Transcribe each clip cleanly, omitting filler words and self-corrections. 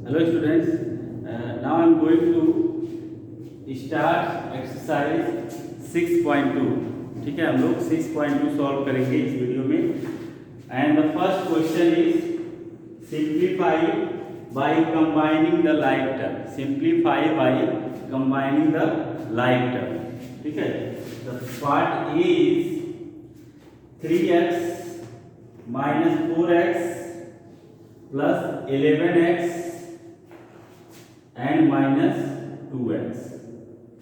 Hello students, now I am going to start exercise 6.2. ठीक है, हम लोग 6.2 सॉल्व करेंगे इस वीडियो में। And the first question is simplify by combining the like term. Simplify by combining the like term. ठीक है, the part A is 3x minus 4x plus 11x and minus 2x।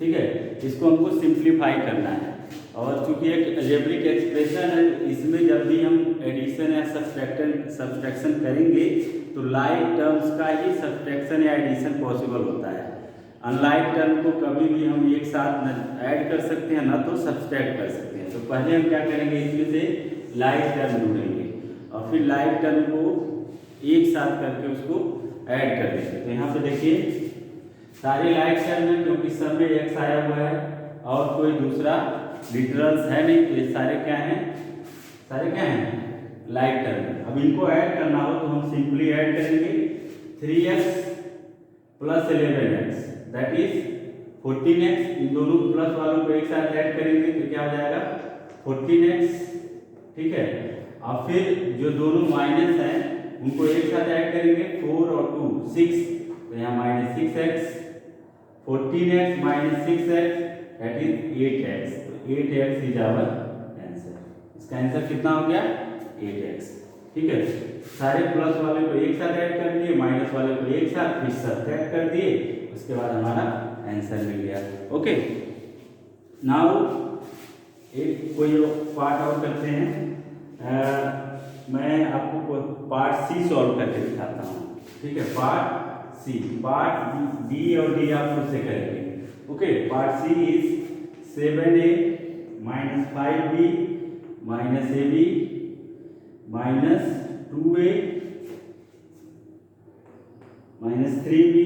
ठीक है, इसको हमको simplify करना है। और चूंकि एक अलजेब्रिक एक्सप्रेशन है, इसमें जब भी हम एडिशन या सब्सट्रैक्शन करेंगे तो लाइक टर्म्स का ही सब्सट्रैक्शन या एडिशन पॉसिबल होता है। अनलाइक टर्म को कभी भी हम एक साथ न ऐड कर सकते हैं, ना तो सब्सट्रैक्ट कर सकते हैं। तो पहले हम क्या करेंगे, इसमें से लाइक टर्म ढूंढेंगे और फिर लाइक टर्म को एक साथ करके उसको ऐड कर देंगे। तो यहाँ पे देखिए सारे लाइक टर्म है, क्योंकि सब में x आया हुआ है और कोई दूसरा लिटरल्स है नहीं, तो ये सारे क्या हैं, लाइक टर्म है। अब इनको ऐड करना हो तो हम सिंपली ऐड करेंगे 3x plus 11x that is 14x। इन दोनों प्लस वालों को एक साथ ऐड करेंगे तो क्या हो जाएगा 14x। ठीक है, और फिर जो दोनों माइनस हैं उनको एक साथ ऐड करेंगे 4 और 2 6, तो यहाँ minus 6x। 14x minus 6x that is 8x। तो 8x इज आवर आंसर। इसका आंसर कितना हो गया 8x। ठीक है, सारे प्लस वाले को एक साथ ऐड कर दिए, माइनस वाले को एक साथ, फिर सब्ट्रैक्ट कर दिए, उसके बाद हमारा आंसर मिल गया। ओके, नाउ एक कोई पार्ट और करते हैं। मैं आपको पार्ट सी सॉल्व करके दिखाता हूँ। ठीक है, पार्ट सी। पार्ट बी और डी आप खुद से करेंगे। Okay, part C is 7a minus 5b minus ab minus 2a minus 3b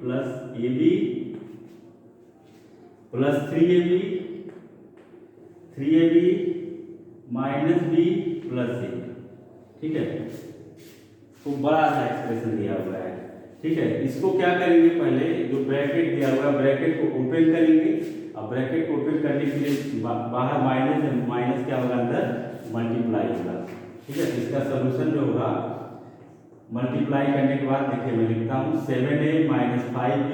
plus ab plus 3ab minus b plus a। ठीक है, खूब बड़ा सा एक्सप्रेशन दिया हुआ है। ठीक है, इसको क्या करेंगे, पहले जो ब्रैकेट दिया हुआ है ब्रैकेट को ओपन करेंगे। अब ब्रैकेट को ओपन करने के लिए बाहर माइनस है, माइनस क्या होगा, अंदर मल्टीप्लाई होगा। ठीक है, इसका सोल्यूशन जो होगा मल्टीप्लाई करने के बाद देखिए मैं लिखता हूँ 7a minus 5b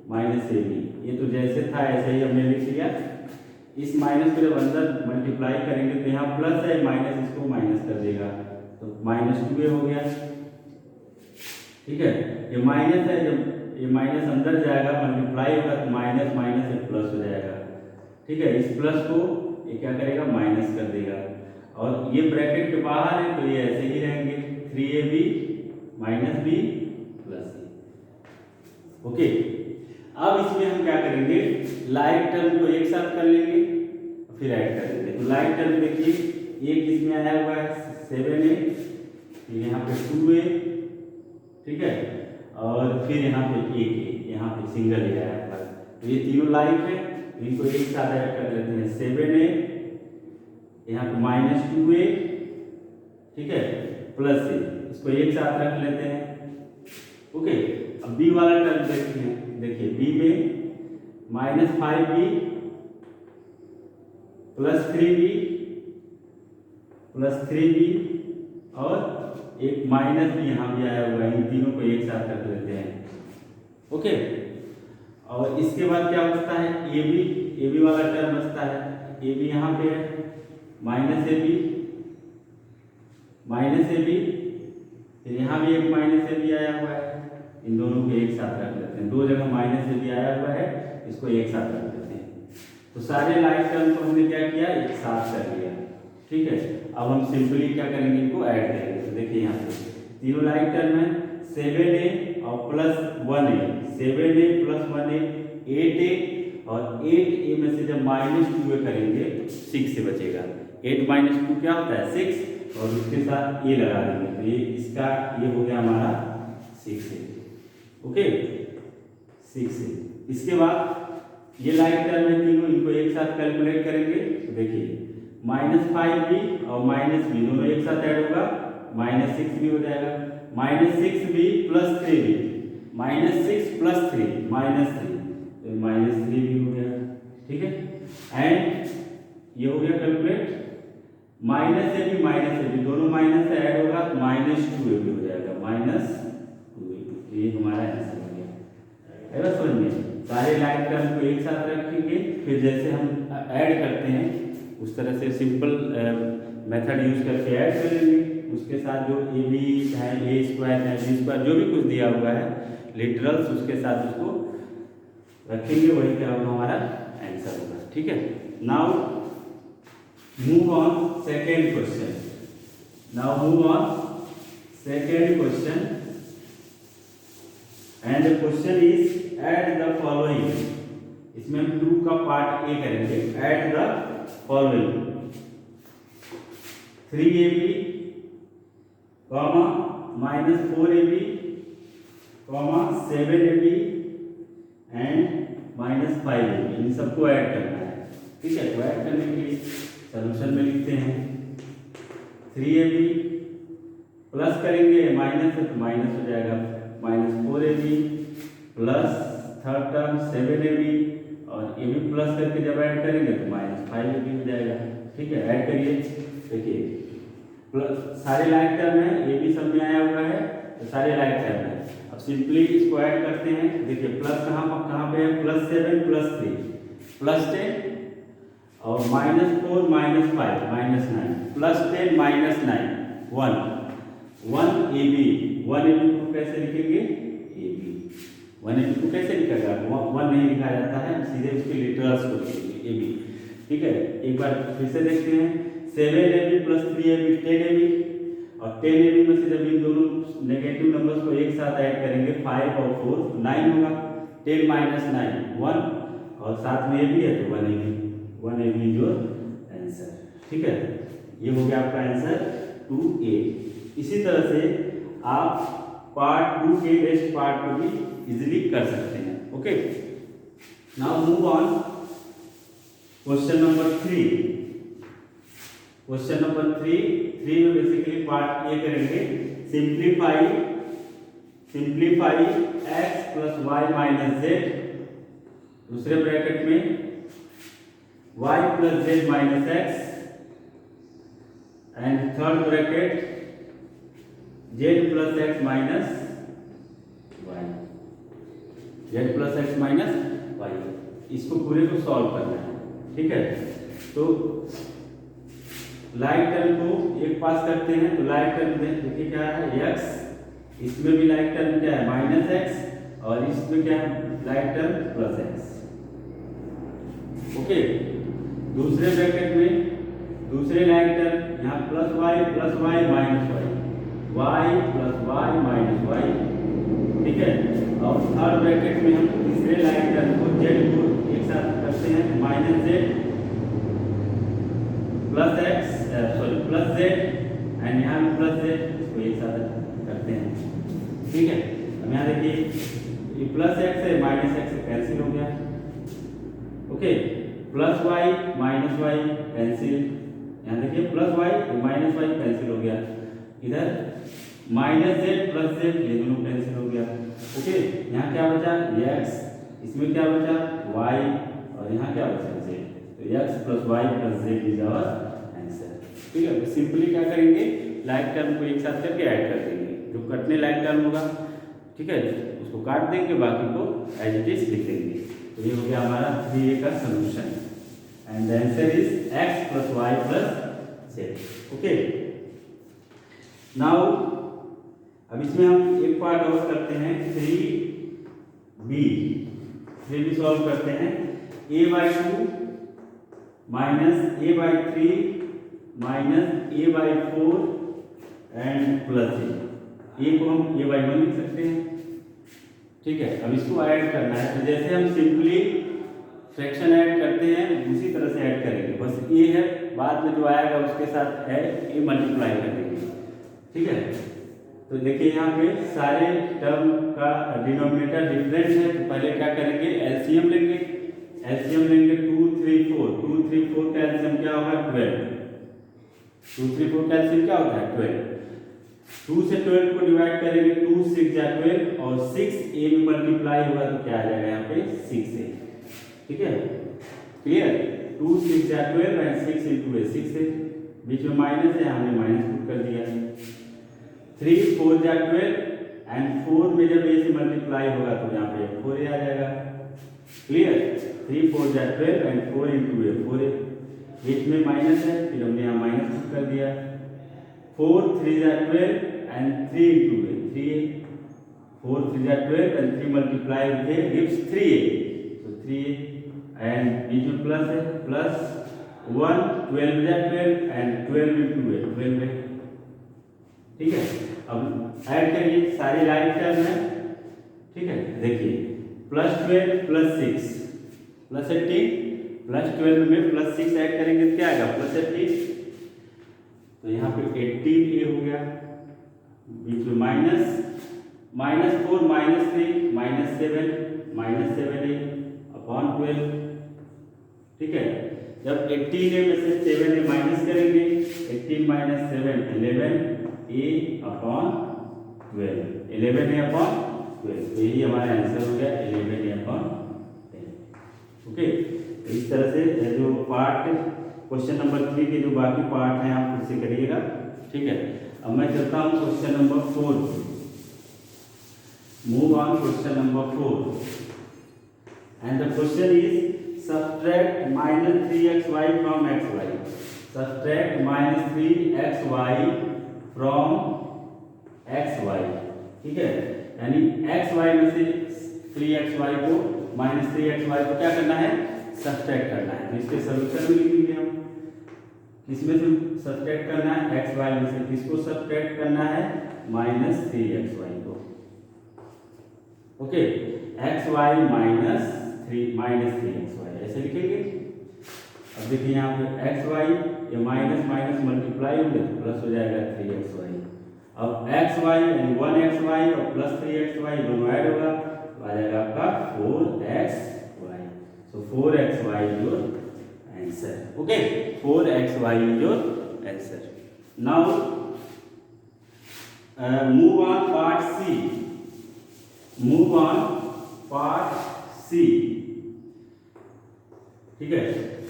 minus ab। ये तो जैसे था ऐसे ही हमने लिख लिया। इस माइनस को जब अंदर मल्टीप्लाई करेंगे तो यहाँ प्लस है, माइनस इसको माइनस कर देगा, तो माइनस 2a हो गया। ठीक है, ये माइनस है, जब ये माइनस अंदर जाएगा मल्टीप्लाई होगा तो माइनस माइनस से प्लस हो जाएगा। ठीक है, इस प्लस को ये क्या करेगा, माइनस कर देगा। और ये ब्रैकेट के बाहर है तो ये ऐसे ही रहेंगे 3ab minus b plus c। Okay, अब इसमें हम क्या करेंगे, लाइक टर्म को एक साथ कर लेंगे फिर ऐड कर देंगे। तो लाइक टर्म देखिए, एक इसमें आया हुआ है 7a, फिर यहाँ पे 2a, ठीक है, और फिर यहाँ पे एक है, यहाँ पे सिंगल ही आया हुआ है। तो ये तीनों लाइक है, इनको एक साथ ऐड कर लेते हैं 7a, यहाँ पे माइनस 2a, ठीक है, प्लस a, इसको एक साथ रख लेते हैं। ओके, अब b वाला टर्म देखते हैं। देखिए b में माइनस 5b प्लस 3b और एक माइनस भी यहाँ भी आया हुआ है, इन तीनों को एक साथ रख लेते हैं। ओके, और इसके बाद क्या बचता है, ab वाला टर्म बचता है। ab यहाँ पे है माइनस ab, फिर यहाँ भी एक माइनस ab आया हुआ है, इन दोनों को एक साथ रख लेते हैं। दो जगह माइनस ab आया हुआ है, इसको एक साथ रख लेते हैं। तो सारे लाइक टर्म को हमने क्या किया, एक साथ कर लिया। ठीक है, अब हम सिंपली क्या करेंगे, इनको ऐड करेंगे। तो देखिए यहाँ पे तीनों लाइक टर्म है 7a और plus 1a, 7a plus 1a 8a, और 8a में से जब माइनस 2a करेंगे तो 6 से बचेगा। 8 माइनस 2 क्या होता है 6, और उसके साथ a लगा देंगे तो ये इसका ये हो गया हमारा 6a। Okay, 6a। इसके बाद ये लाइक टर्म है तीनों, इनको एक साथ कैलकुलेट करेंगे। तो देखिए माइनस 5b और माइनस b दोनों एक साथ ऐड होगा, माइनस 6b हो जाएगा। माइनस 6b प्लस 3b -6 + 3 -3, तो -3 भी हो गया, ठीक है। एंड ये हो गया कैलकुलेट, -a भी दोनों माइनस से ऐड होगा तो -2a भी हो जाएगा, -2a, ये हमारा आंसर हो गया। है ना समझ में? सारे लाइन टर्म को एक साथ रखेंगे, फिर जैसे हम ऐड करते हैं उस तरह से सिंपल मेथड यूज करके ऐड कर लेंगे। उसके साथ जो ए बी है, ए स्क्वायर है, बी स्क्वायर जो भी कुछ दिया हुआ है लिटरल्स, उसके साथ उसको रखेंगे, वही क्या होगा हमारा आंसर होगा, ठीक है। Now move on second question. Now move on second question and the question is add the following. इसमें हम 2 का पार्ट ए करेंगे। Add the following 3ab, -4ab, 7ab and -5ab, इन सबको ऐड करना है, ठीक है। तो ऐड करने के लिए सॉल्यूशन में लिखते हैं 3ab प्लस करेंगे, माइनस है तो माइनस हो जाएगा, -4ab plus third term 7ab, और ये भी प्लस करके जब ऐड करेंगे तो -5ab हो जाएगा, ठीक है। ऐड करिए, देखिए प्लस सारे लाइक टर्म है, ये भी सब में आया हुआ है, तो सारे लाइक टर्म है। अब सिंपली इसको ऐड करते हैं, देखिए प्लस कहाँ पे है, +7 + 3 +10, और -4 -5 -9 +10 -9 1 AB को कैसे लिखेंगे, AB 1AB को कैसे लिखेगा, 1 नहीं लिखा जाता है, सीधे उसके लिटरल्स को लिखेंगे AB, ठीक है। एक बार फिर से देखते हैं, 7ab + 3ab 10ab, और 10ab में से जब इन दोनों नेगेटिव नंबर्स को एक साथ ऐड करेंगे 5 और 4 9 होगा, 10 - 9 1, और साथ में ab है तो 1ab जो आंसर, ठीक है। ये हो गया आपका आंसर 2a। इसी तरह से आप पार्ट 2 के नेक्स्ट पार्ट को भी इजीली कर सकते हैं, okay. Now move on question number 3। Question number 3 में बेसिकली पार्ट ए करेंगे, सिंप्लीफाई x + y - z, दूसरे ब्रैकेट में y + z - x, and third bracket z + x - y, z + x - y, इसको पूरे को सॉल्व करना है, ठीक है। तो लाइक टर्म को एक पास करते हैं, तो लाइक टर्म देखिए क्या है, x, इसमें भी लाइक टर्म क्या है -x, और इसमें क्या है लाइक टर्म +x, ओके। दूसरे ब्रैकेट में दूसरे लाइक टर्म यहाँ +y + y - y, ठीक है। और थर्ड ब्रैकेट में हम तीसरे लाइक टर्म को z को एक साथ करते हैं, -z +z, एंड यहाँ भी +z, इसको एक साथ करते हैं, ठीक है। अब यहाँ देखिए ये +x है, -x से कैंसिल हो गया, ओके। +y - y कैंसिल, यहाँ देखिए +y -y कैंसिल हो गया, इधर -z + z, ये दोनों कैंसिल हो गया, ओके। यहाँ क्या बचा, x, इसमें क्या बचा y, और यहाँ क्या बचा z, तो x + y + z is our answer, ठीक है। तो सिंपली क्या करेंगे, लाइक टर्म को एक साथ करके ऐड कर देंगे, जो कटने लाइक टर्म होगा, ठीक है, उसको काट देंगे, बाकी को एज इट इज लिख देंगे। तो ये हो गया हमारा 3a का solution, and the answer is x + y + z, okay. Now अब इसमें हम एक पार्ट और करते हैं, 3b सॉल्व करते हैं, a/2 - a/3 - a/4 and +a, a को हम a/1 लिख सकते हैं, ठीक है। अब इसको ऐड करना है, तो जैसे हम सिंपली फ्रैक्शन ऐड करते हैं उसी तरह से ऐड करेंगे, बस a है, बाद में जो आएगा उसके साथ है a मल्टीप्लाई कर देंगे, ठीक है। तो देखिए यहाँ पे सारे टर्म का डिनोमिनेटर डिफरेंट है, तो पहले क्या करेंगे, एलसीएम लेंगे 2 3 4 का एलसीएम क्या होगा 12, 2 3 4 का एलसीएम क्या होता है 12, 2 से 12 को डिवाइड करेंगे, 2 6 जा 12 और 6 a में मल्टीप्लाई होगा तो क्या आ जाएगा यहाँ पे 6a। ठीक है, क्लियर। 2 6 जा 12 एंड 6 इंटू a 6a, बीच में माइनस है, हमने माइनस पुट कर दिया। 3 4 जा 12 एंड 4 में जब a से मल्टीप्लाई होगा तो यहाँ पे 4a आ जाएगा। क्लियर, 3 4 जा 12 एंड 4 इंटू a 4a, बीच में माइनस है, फिर हमने यहाँ माइनस पुट कर दिया। 4 3 जा 12 and 3 into a 3a, 4 3 जा 12 and 3 multiply with a gives 3a, so 3a and बीच में प्लस है, प्लस 1 12 जा 12 and 12 into a 12 है। ठीक है, अब ऐड करिए, सारी राइट टर्म है। ठीक है, देखिए प्लस 12 प्लस 6 प्लस 18 प्लस 12 में प्लस 6 ऐड करेंगे तो क्या आएगा प्लस 18, तो यहाँ पे 18a हो गया, बीच में माइनस -4 -3 -7 -7a अपॉन 12। ठीक है, जब 18a में से 7a माइनस करेंगे, 18 - 7 11a अपॉन 12, 11a अपॉन 12, तो यही हमारा आंसर हो गया 11a अपॉन 10। ओके, तो इस तरह से जो पार्ट क्वेश्चन नंबर 3 के जो बाकी पार्ट हैं आप खुद से करिएगा। ठीक है, अब मैं चलता हूँ question number 4। Move on question number 4 and the question is subtract -3xy from xy। Subtract -3xy from xy। ठीक है, यानी xy में से 3xy को -3xy को क्या करना है, सब्ट्रैक्ट करना है। तो इसके सॉल्यूशन में लिखेंगे हम, किसमें से सब्ट्रैक्ट करना है, xy में से किसको सब्ट्रैक्ट करना है, -3xy को। ओके, xy -3xy ऐसे लिखेंगे। अब देखिए यहाँ पे xy ये माइनस माइनस मल्टीप्लाई होंगे तो प्लस हो जाएगा 3xy। अब xy यानी 1xy और प्लस 3xy दोनों ऐड होगा तो आ जाएगा आपका 4xy। So 4xy is your answer. Okay, 4xy is your answer. Now move on part C. Move on part C. ठीक है,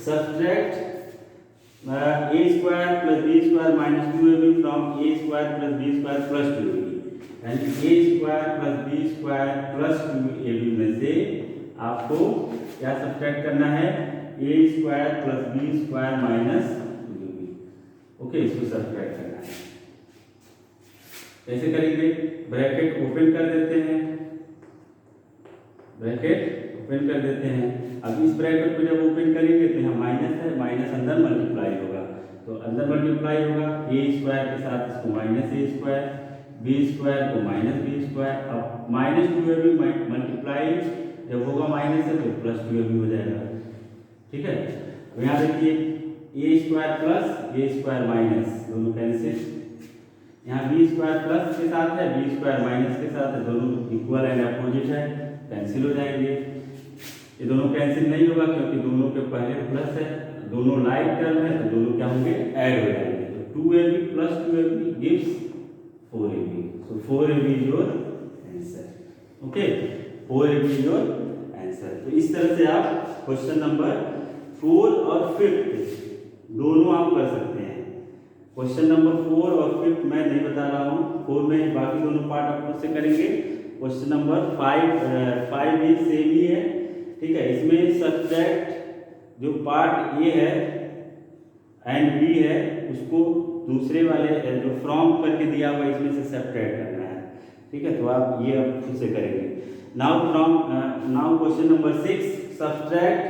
subtract a square plus b square minus 2ab from a square plus b square plus 2ab, यानी a square plus b square plus 2ab में से आपको क्या subtract करना है, a square plus b square minus 2ab। Okay, इसको subtract करना है। कैसे करेंगे, ब्रैकेट ओपन कर देते हैं, ब्रैकेट ओपन कर देते हैं। अब इस ब्रैकेट को जब ओपन करेंगे तो यहाँ माइनस है, माइनस अंदर मल्टीप्लाई होगा, तो अंदर मल्टीप्लाई होगा a स्क्वायर के साथ इसको minus a square, b square को माइनस b स्क्वायर। अब माइनस 2ab मल्टीप्लाई जब होगा माइनस है तो प्लस 2ab हो जाएगा। ठीक है, तो यहाँ देखिए a square plus a square minus दोनों कैंसिल, यहाँ b स्क्वायर प्लस के साथ है, b स्क्वायर माइनस के साथ है, दोनों इक्वल एंड अपोजिट है, कैंसिल हो जाएंगे। ये दोनों कैंसिल नहीं होगा क्योंकि दोनों के पहले प्लस है, दोनों लाइक टर्म है, तो दोनों क्या होंगे, ऐड हो जाएंगे। तो 2ab plus 2ab gives 4ab, so 4ab is your answer. Okay, 4ab is your answer. तो इस तरह से आप क्वेश्चन नंबर 4 और 5 दोनों आप कर सकते हैं। क्वेश्चन नंबर 4 और 5 मैं नहीं बता रहा हूँ, 4 में बाकी दोनों पार्ट आप खुद से करेंगे। क्वेश्चन नंबर 5 भी सेम ही है। ठीक है, इसमें सब्ट्रैक्ट जो पार्ट ए है एंड बी है उसको दूसरे वाले जो फ्रॉम करके दिया हुआ इसमें से सब्ट्रैक्ट करना है। ठीक है, तो आप ये अब खुद से करेंगे। Now question number 6, subtract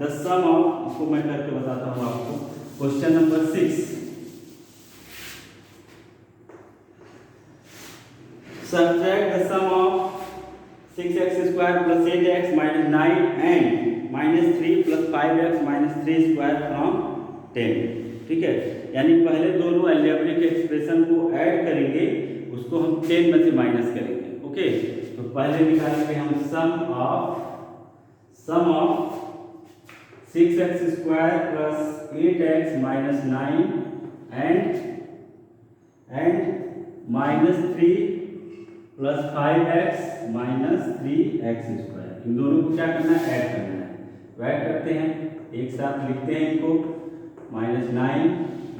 the sum of, इसको मैं करके बताता हूँ आपको। Question number 6, subtract the sum of 6x square plus 8x minus 9 and minus 3 plus 5x minus 3 square from 10। ठीक है, यानी पहले दोनों अलजेब्रिक एक्सप्रेशन को ऐड करेंगे, उसको हम 10 में से माइनस करेंगे। ओके, तो पहले निकालेंगे हम sum of 6x square plus 8x minus 9 and -3 plus 5x minus 3x²। इन दोनों को क्या करना है, ऐड करना है। तो ऐड करते हैं, एक साथ लिखते हैं इनको, -9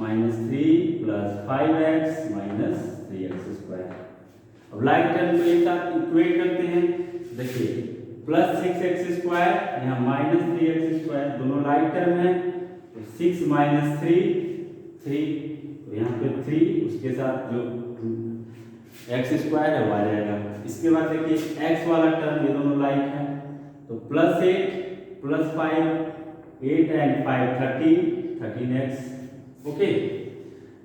-3 प्लस 5x माइनस 3x²। अब लाइक टर्म को एक साथ इक्वेट करते हैं। देखिए प्लस 6x², यहाँ -3x², दोनों लाइक टर्म है। तो 6 - 3 3, तो यहाँ पे 3, उसके साथ जो x² है वो आ जाएगा। इसके बाद देखिए x वाला टर्म, ये दोनों लाइक है, तो +8 + 5, 8 and 5 13x। ओके।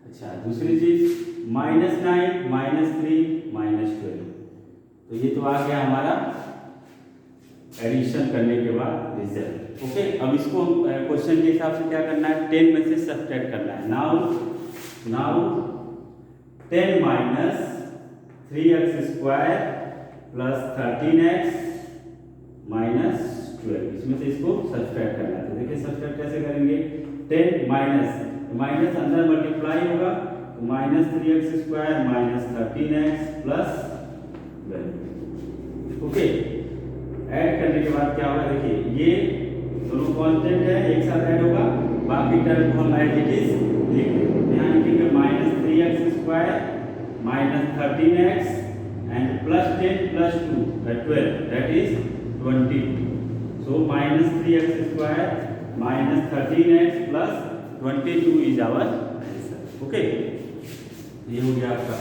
अच्छा, दूसरी चीज -9 -3 -12, तो ये तो आ गया हमारा एडिशन करने के बाद रिजल्ट। ओके, अब इसको क्वेश्चन के हिसाब से क्या करना है, 10 में से सब्ट्रैक्ट करना है। नाउ 10 - 3x² प्लस 13x - 12, इसमें से इसको सब्ट्रैक्ट करना है। तो देखिए सब्ट्रैक्ट कैसे करेंगे, 10 माइनस अंदर मल्टीप्लाई होगा, तो -3x² - 13x plus 12। Okay, add करने के बाद क्या होगा, देखिए ये दोनों कांस्टेंट है, एक साथ ऐड होगा, बाकी टर्म को हम एज इट इज लिख देंगे। यहाँ लिखेंगे -3x² - 13x and +10 + 2 12, that is 22। So -3x² - 13x plus 22 is our answer. Okay, ये हो गया आपका।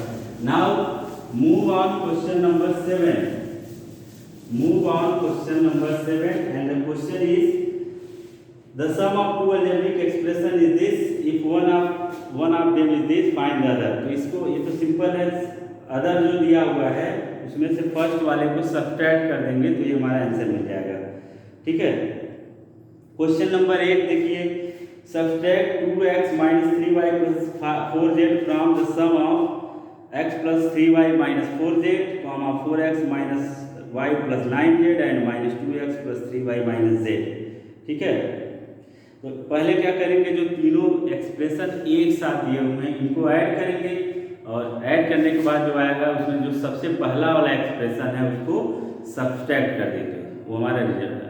Now move on question number 7। Move on question number 7, and the question is the sum of two algebraic expression is this, if one of them is this, find the other। तो इसको, ये तो simple है, other जो दिया हुआ है उसमें से फर्स्ट वाले को सब्ट्रैक्ट कर देंगे तो ये हमारा आंसर मिल जाएगा। ठीक है, क्वेश्चन नंबर 8 देखिए, subtract 2x - 3y + 4z from the sum of x + 3y - 4z, 4x - y + 9z and -2x + 3y - z। ठीक है, तो पहले क्या करेंगे, जो तीनों एक्सप्रेशन एक साथ दिए हुए हैं इनको ऐड करेंगे, और ऐड करने के बाद जो आएगा उसमें जो सबसे पहला वाला एक्सप्रेशन है उसको सब्ट्रैक्ट कर देंगे, वो हमारा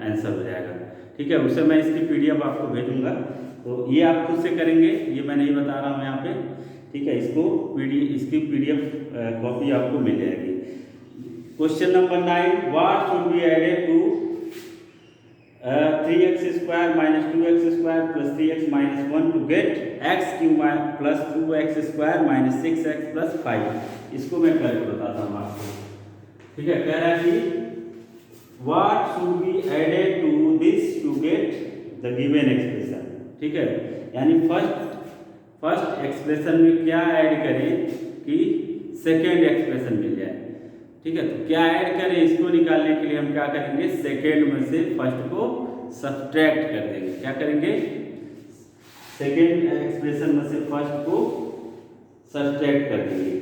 आंसर हो जाएगा। ठीक है, उससे मैं इसकी PDF आपको भेजूंगा, तो ये आप खुद से करेंगे, ये मैं नहीं बता रहा हूँ यहाँ पे। ठीक है, इसकी PDF कॉपी आपको मिल जाएगी। Question number 9, what should be added to 3x² - 2x² + 3x - 1 to get x³ + 2x² - 6x + 5। इसको मैं करके बताता हूँ आपको। ठीक है, कह रहा है कि what should be added to this to get the given expression. ठीक है, यानी फर्स्ट एक्सप्रेशन में क्या ऐड करें कि सेकेंड एक्सप्रेशन मिल जाए। ठीक है, तो क्या ऐड करें, इसको निकालने के लिए हम क्या करेंगे, सेकेंड में से फर्स्ट को सब्ट्रैक्ट कर देंगे। क्या करेंगे, सेकेंड एक्सप्रेशन में से फर्स्ट को सब्ट्रैक्ट कर देंगे।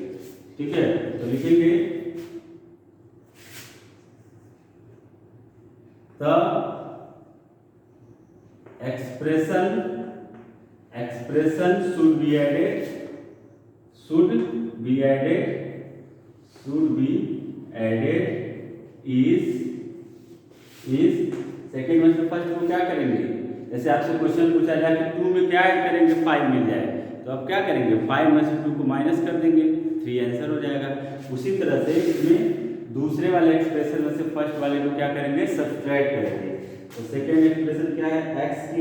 ठीक है, तो लिखेंगे the expression should be added is second में से फर्स्ट को क्या करेंगे, जैसे आपसे क्वेश्चन पूछा जाए कि 2 में क्या ऐड करेंगे, 5 मिल जाए, तो अब क्या करेंगे, 5 में से 2 को माइनस कर देंगे, 3 आंसर हो जाएगा। उसी तरह से इसमें दूसरे वाले एक्सप्रेशन में से फर्स्ट वाले को क्या करेंगे, सब्ट्रैक्ट करेंगे। तो सेकेंड एक्सप्रेशन क्या है, x³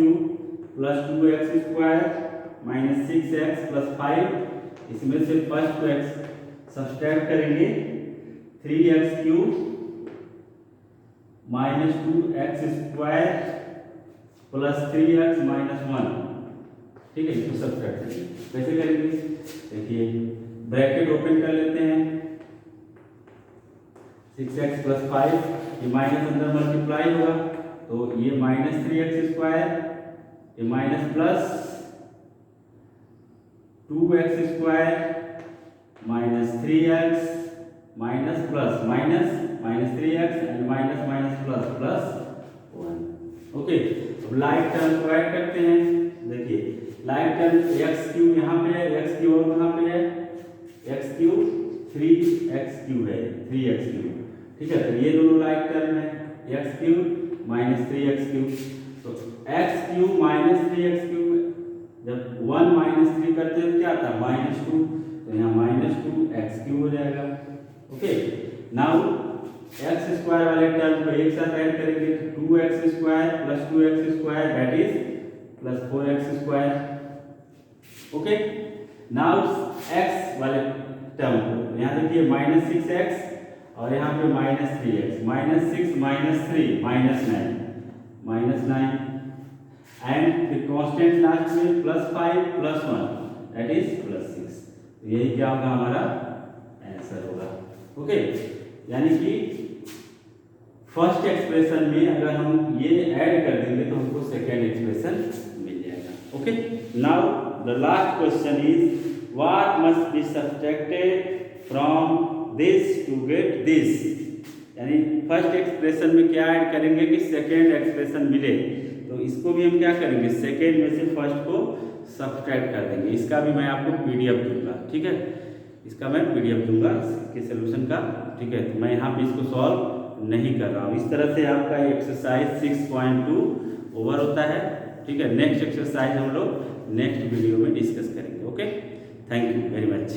+ 2x² - 6x + 5, इसमें से फर्स्ट को सब्ट्रैक्ट करेंगे, 3x³ - 2x² + 3x - 1। ठीक है, इसको सब्ट्रैक्ट करेंगे। कैसे करेंगे, देखिए ब्रैकेट ओपन कर लेते हैं, 6x + 5, ये माइनस अंदर मल्टीप्लाई होगा, तो ये -3x², ये minus plus 2x² -3x minus plus minus -3x and minus plus 1। Okay, अब लाइक टर्म को ऐड करते हैं। देखिए लाइक टर्म x³ यहाँ पे है, x³ और कहाँ पे है, x³ 3x³ है, 3x³। ठीक है, तो ये दोनों लाइक टर्म है, x³ माइनस 3x³। तो x³ माइनस 3x³ जब 1 माइनस 3 करते हैं तो क्या आता है -2, तो यहाँ -2x³ हो जाएगा। ओके, नाउ x² वाले टर्म को एक साथ ऐड करेंगे, 2x² plus 2x² that is plus 4x²। Okay, now x वाले टर्म को यहाँ देखिए -6x और यहाँ पे -3x, -6 -3 -9 and the constant last में +5 +1 दैट इज +6। यही क्या होगा हमारा आंसर होगा। ओके, यानी कि फर्स्ट एक्सप्रेशन में अगर हम ये ऐड कर देंगे तो हमको सेकेंड एक्सप्रेशन मिल जाएगा। Okay, now the last question is what must be subtracted from this to get this. यानी फर्स्ट एक्सप्रेशन में क्या ऐड करेंगे कि सेकेंड एक्सप्रेशन मिले, तो इसको भी हम क्या करेंगे, सेकेंड में से फर्स्ट को सब्ट्रैक्ट कर देंगे। इसका भी मैं आपको पीडीएफ दूंगा। ठीक है, इसका मैं पीडीएफ दूंगा इसके सोल्यूशन का। ठीक है, तो मैं यहाँ पे इसको सॉल्व नहीं कर रहा हूँ। इस तरह से आपका एक्सरसाइज 6.2 ओवर होता है। ठीक है, नेक्स्ट एक्सरसाइज हम लोग नेक्स्ट वीडियो में डिस्कस करेंगे। Okay, thank you very much.